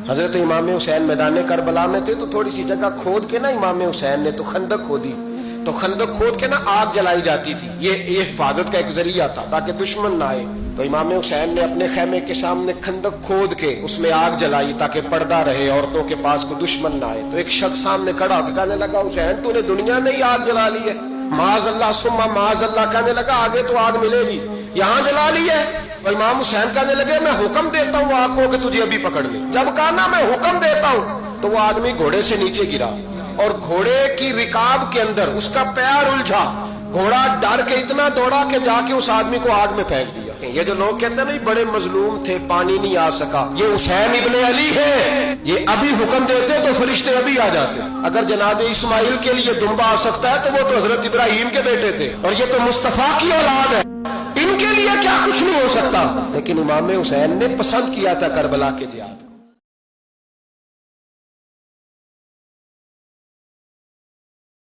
حضرت امام حسین میدان کربلا میں تھے تو تھوڑی سی جگہ کھود کے نا امام حسین نے تو خندق کھودی، تو خندق کھود کے نا آگ جلائی جاتی تھی، یہ حفاظت کا ایک ذریعہ تھا تاکہ دشمن نہ آئے۔ تو امام حسین نے اپنے خیمے کے سامنے خندق کھود کے اس میں آگ جلائی تاکہ پردہ رہے، عورتوں کے پاس کوئی دشمن نہ آئے۔ تو ایک شخص سامنے کھڑا ہو کے کہنے لگا حسین تو نے دنیا میں ہی آگ جلا لی ہے، معاذ اللہ ثم معاذ اللہ، کہنے لگا آگے تو آگ ملے گی، یہاں جلا لی ہے۔ تو امام حسین کہنے لگے میں حکم دیتا ہوں آگ کو کہ تجھے ابھی پکڑ لے۔ جب کہا نا میں حکم دیتا ہوں تو وہ آدمی گھوڑے سے نیچے گرا اور گھوڑے کی رکاب کے اندر اس کا پیر الجھا، گھوڑا ڈر کے اتنا دوڑا کہ جا کے اس آدمی کو آگ میں پھینک دیا۔ یہ جو لوگ کہتے ہیں نا بڑے مظلوم تھے پانی نہیں آ سکا، یہ حسین ابن علی ہے، یہ ابھی حکم دیتے تو فرشتے ابھی آ جاتے۔ اگر جناب اسماعیل کے لیے دمبا آ سکتا ہے تو وہ تو حضرت ابراہیم کے بیٹے تھے، اور یہ تو مصطفیٰ کی اولاد ہے، ان کے لیے کیا کچھ نہیں ہو سکتا۔ لیکن امام حسین نے پسند کیا تھا کربلا کے جہاد۔